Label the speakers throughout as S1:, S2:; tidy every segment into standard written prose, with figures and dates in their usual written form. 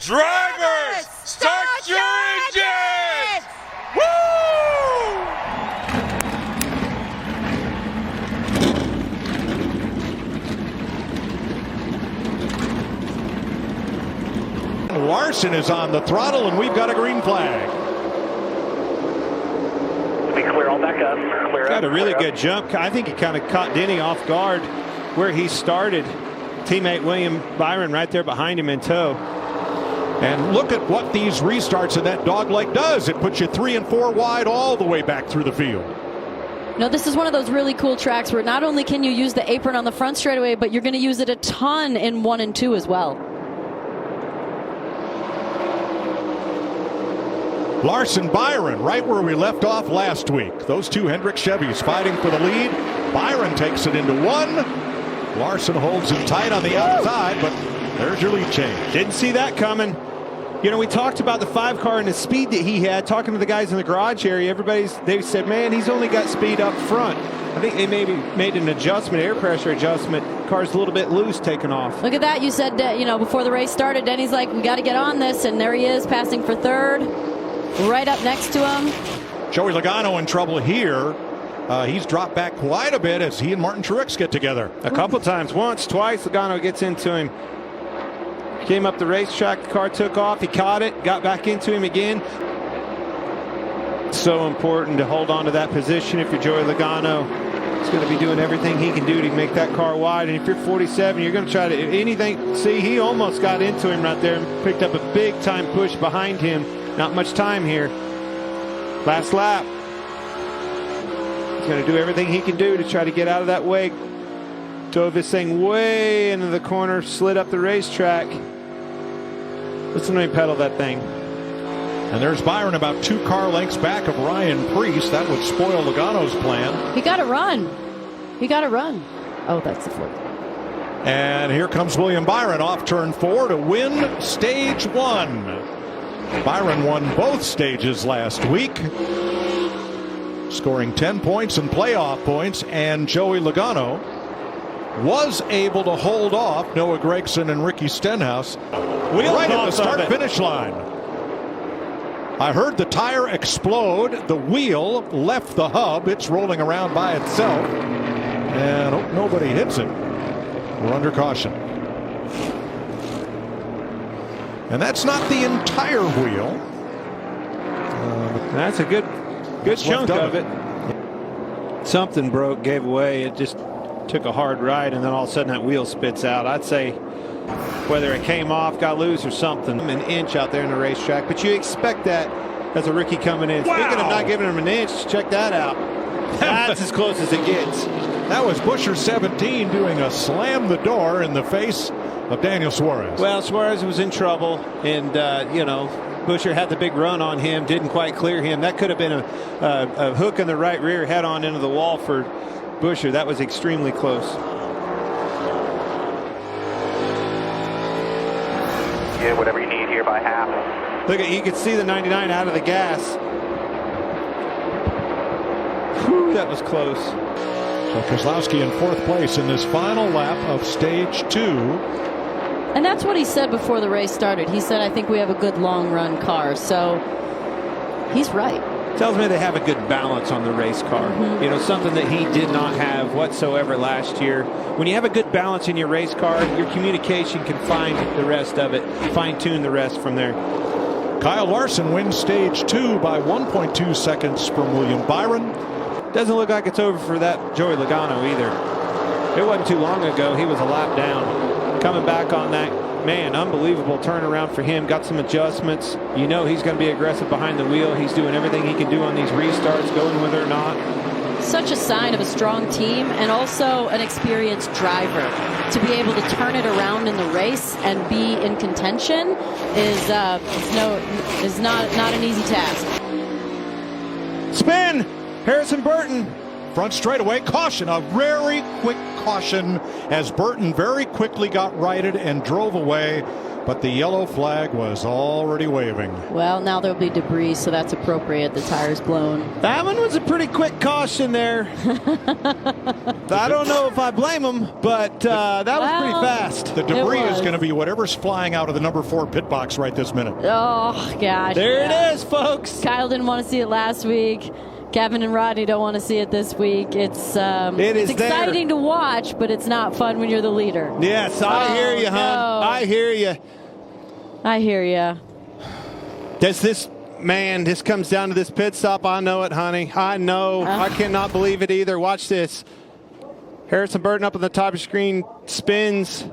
S1: Drivers, start your engines! Woo!
S2: Larson is on the throttle, and we've got a green flag.
S3: We clear all back up. Clear
S4: Got
S3: up,
S4: a really
S3: clear
S4: good jump. I think he kind of caught Denny off guard where he started. Teammate William Byron right there behind him in tow.
S2: And look at what these restarts in that dogleg does. It puts you 3 and 4 wide all the way back through the field.
S5: No, this is one of those really cool tracks where not only can you use the apron on the front straightaway, but you're going to use it a ton in 1 and 2 as well.
S2: Larson, Byron, right where we left off last week. Those two Hendrick Chevys fighting for the lead. Byron takes it into 1. Larson holds him tight on the outside, but there's your lead change.
S4: Didn't see that coming. You know, we talked about the 5 car and the speed that he had. Talking to the guys in the garage area, they said, man, he's only got speed up front. I think they maybe made an adjustment, air pressure adjustment. Car's a little bit loose taking off.
S5: Look at that. You said, before the race started, Denny's like, we got to get on this. And there he is, passing for 3rd. Right up next to him.
S2: Joey Logano in trouble here. He's dropped back quite a bit as he and Martin Truex get together.
S4: A couple times, once, twice, Logano gets into him. Came up the racetrack, the car took off, he caught it, got back into him again. So important to hold on to that position if you're Joey Logano. He's going to be doing everything he can do to make that car wide. And if you're 47, you're going to try to anything. See, he almost got into him right there and picked up a big time push behind him. Not much time here. Last lap. He's going to do everything he can do to try to get out of that way. Dove this thing way into the corner, slid up the racetrack. Listen to me pedal that thing.
S2: And there's Byron about 2 car lengths back of Ryan Preece. That would spoil Logano's plan.
S5: He got to run. He got to run. Oh, that's the flip.
S2: And here comes William Byron off turn 4 to win stage 1. Byron won both stages last week, scoring 10 points and playoff points, and Joey Logano was able to hold off Noah Gragson and Ricky Stenhouse right at the start-finish line. I heard the tire explode. The wheel left the hub. It's rolling around by itself, and hope nobody hits it. We're under caution. And that's not the entire wheel.
S4: That's a good chunk of it. Something broke, gave away. It just took a hard ride, and then all of a sudden that wheel spits out. I'd say whether it came off, got loose, or something, an inch out there in the racetrack. But you expect that as a rookie coming in. Wow. Speaking of not giving him an inch, check that out. That's as close as it gets.
S2: That was Buescher 17 doing a slam the door in the face of Daniel Suarez.
S4: Well, Suarez was in trouble, and Buescher had the big run on him, didn't quite clear him. That could have been a hook in the right rear, head on into the wall for Buescher. That was extremely close.
S3: Yeah, whatever you need here by half.
S4: Look at, you can see the 99 out of the gas. Whew, that was close.
S2: So Keselowski in 4th place in this final lap of stage 2.
S5: And that's what he said before the race started. He said, I think we have a good long run car. So he's right.
S4: Tells me they have a good balance on the race car.
S5: Mm-hmm.
S4: You know, something that he did not have whatsoever last year. When you have a good balance in your race car, your communication can find the rest of it, fine-tune the rest from there.
S2: Kyle Larson wins stage 2 by 1.2 seconds from William Byron.
S4: Doesn't look like it's over for that Joey Logano either. It wasn't too long ago he was a lap down. Coming back on that, man, unbelievable turnaround for him. Got some adjustments. You know he's going to be aggressive behind the wheel. He's doing everything he can do on these restarts, going with it or not.
S5: Such a sign of a strong team and also an experienced driver. To be able to turn it around in the race and be in contention is not an easy task.
S4: Spin! Harrison Burton
S2: Front straightaway, caution, a very quick caution as Burton very quickly got righted and drove away, but the yellow flag was already waving.
S5: Well, now there'll be debris, so that's appropriate. The tire's blown.
S4: That one was a pretty quick caution there. I don't know if I blame him, but that was pretty fast.
S2: The debris is going to be whatever's flying out of the number 4 pit box right this minute.
S5: Oh, gosh.
S4: There it is, folks.
S5: Kyle didn't want to see it last week. Kevin and Rodney don't want to see it this week. It's exciting to watch, but it's not fun when you're the leader.
S4: Yes, I hear you, hon.
S5: No.
S4: I hear you.
S5: I hear you.
S4: This comes down to this pit stop. I know it, honey. I know. I cannot believe it either. Watch this. Harrison Burton up on the top of the screen, spins,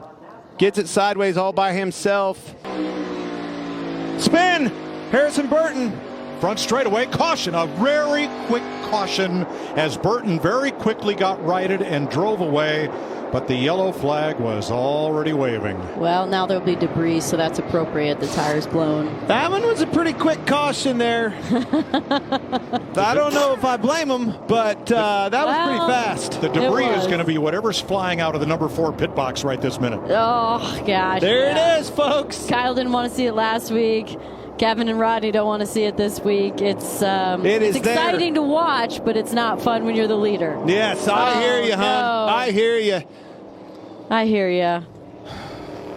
S4: gets it sideways all by himself. Spin! Harrison Burton.
S2: Front straightaway, caution, a very quick caution as Burton very quickly got righted and drove away, but the yellow flag was already waving.
S5: Well, now there'll be debris, so that's appropriate. The tire's blown.
S4: That one was a pretty quick caution there. I don't know if I blame him, but that was pretty fast.
S2: The debris is going to be whatever's flying out of the number 4 pit box right this minute.
S5: Oh, gosh.
S4: There it is, folks.
S5: Kyle didn't want to see it last week. Kevin and Rodney don't want to see it this week. It's exciting to watch, but it's not fun when you're the leader.
S4: Yes, I hear you, hon.
S5: No.
S4: I hear you.
S5: I hear you.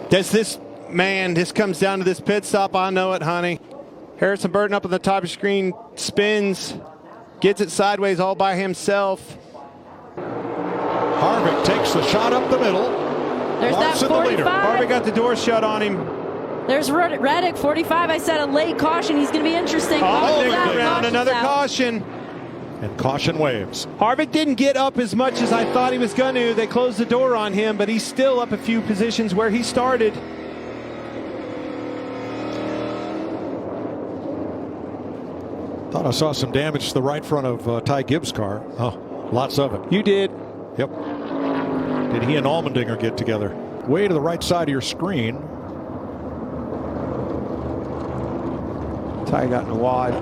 S4: This comes down to this pit stop. I know it, honey. Harrison Burton up on the top of the screen, spins, gets it sideways all by himself.
S2: Harvick takes the shot up the middle.
S5: There's
S2: Larson,
S5: that 45.
S4: Harvick got the door shut on him.
S5: There's Reddick, 45. I said a late caution. He's going to be interesting.
S4: Another caution.
S2: And caution waves.
S4: Harvick didn't get up as much as I thought he was going to. They closed the door on him, but he's still up a few positions where he started.
S2: Thought I saw some damage to the right front of Ty Gibbs' car. Oh, lots of it.
S4: You did.
S2: Yep. Did he and Allmendinger get together? Way to the right side of your screen.
S4: Ty got in the wide.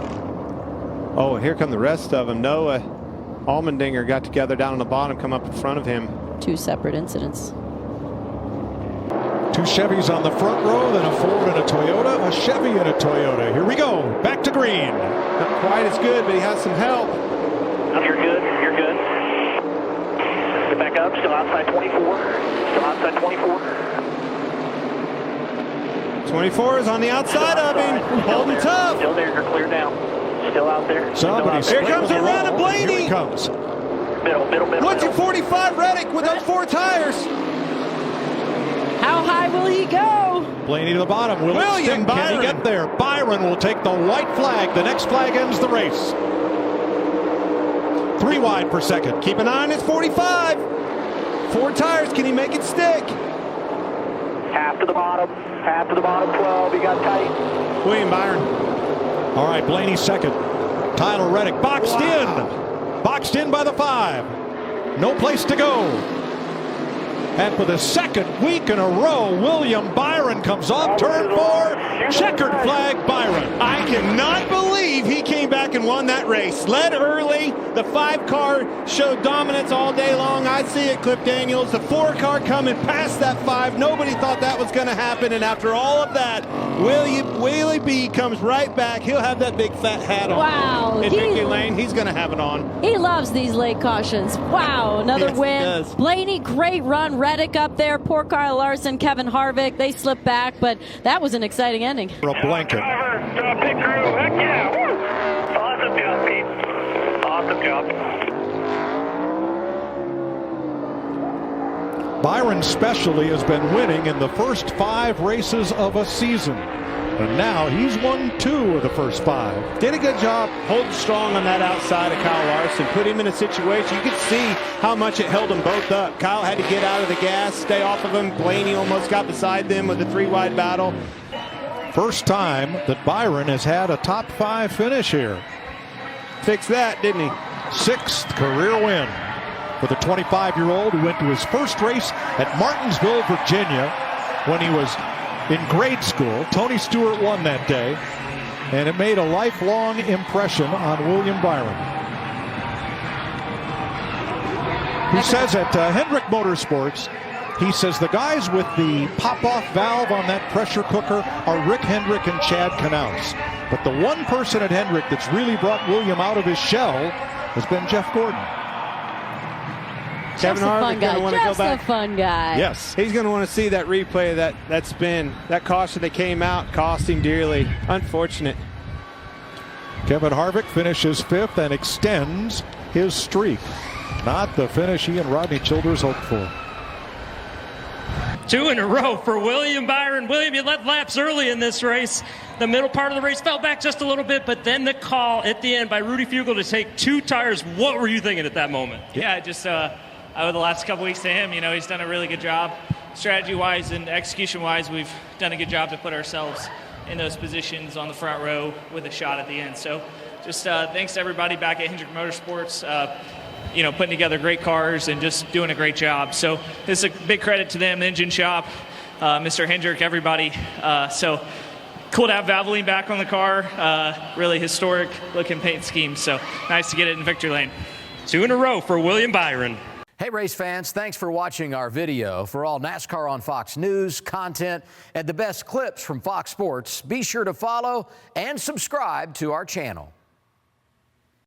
S4: Oh, here come the rest of them. Noah, Allmendinger got together down on the bottom, come up in front of him.
S5: 2 separate incidents.
S2: 2 Chevys on the front row, then a Ford and a Toyota, a Chevy and a Toyota. Here we go, back to green.
S4: Not quite as good, but he has some help.
S3: You're good, you're good. Get back up, still outside 24. Still outside 24.
S4: 24 is on the outside of him, holding tough.
S3: Still there, you're clear now. Still out there.
S4: Here comes a run of Blaney.
S2: Here he comes.
S3: Middle.
S4: What's your 45 Reddick with those 4 tires?
S5: How high will he go?
S2: Blaney to the bottom.
S4: William Byron.
S2: Can he get there? Byron will take the white flag. The next flag ends the race. 3 wide per second.
S4: Keep an eye on his 45. 4 tires. Can he make it stick?
S3: Half to the bottom, 12. You got tight.
S4: William Byron.
S2: All right, Blaney second. Tyler Reddick boxed in. Boxed in by the 5. No place to go. And for the second week in a row, William Byron comes off turn 4. Checkered flag Byron.
S4: I cannot believe he came back and won that race. Led early. The 5 car showed dominance all day long. I see it, Cliff Daniels. The 4 car coming past that 5. Nobody thought that was going to happen. And after all of that, Willie B comes right back. He'll have that big fat hat on.
S5: Wow.
S4: In Dickie Lane, he's going to have it on.
S5: He loves these late cautions. Wow, another win. Blaney, great run. Reddick up there. Poor Kyle Larson, Kevin Harvick. They slipped back, but that was an exciting ending.
S2: For a blanket.
S3: Pit crew, heck yeah. Woo. Awesome job, Pete. Awesome job.
S2: Byron specially has been winning in the first 5 races of a season. And now he's won 2 of the first 5.
S4: Did a good job holding strong on that outside of Kyle Larson. Put him in a situation. You could see how much it held them both up. Kyle had to get out of the gas, stay off of him. Blaney almost got beside them with a 3-wide battle.
S2: First time that Byron has had a top 5 finish here.
S4: Fixed that, didn't he?
S2: 6th career win for the 25-year-old who went to his first race at Martinsville, Virginia when he was in grade school. Tony Stewart won that day, and it made a lifelong impression on William Byron. He says at Hendrick Motorsports, he says the guys with the pop-off valve on that pressure cooker are Rick Hendrick and Chad Knaus. But the one person at Hendrick that's really brought William out of his shell has been Jeff Gordon.
S4: Kevin Harvick going to want to go back.
S5: Just a fun guy.
S2: Yes.
S4: He's going to want to see that replay of that spin. That caution that came out cost him dearly. Unfortunate.
S2: Kevin Harvick finishes 5th and extends his streak. Not the finish he and Rodney Childers hoped for.
S6: 2 in a row for William Byron. William, you led laps early in this race. The middle part of the race fell back just a little bit, but then the call at the end by Rudy Fugle to take 2 tires. What were you thinking at that moment?
S7: Yeah, just over the last couple weeks to him, you know, he's done a really good job. Strategy-wise and execution-wise, we've done a good job to put ourselves in those positions on the front row with a shot at the end. So just thanks to everybody back at Hendrick Motorsports, you know, putting together great cars and just doing a great job. So this is a big credit to them, the engine shop, Mr. Hendrick, everybody. So cool to have Valvoline back on the car. Really historic looking paint scheme. So nice to get it in victory lane.
S6: 2 in a row for William Byron.
S8: Hey, race fans, thanks for watching our video. For all NASCAR on Fox News, content, and the best clips from Fox Sports, be sure to follow and subscribe to our channel.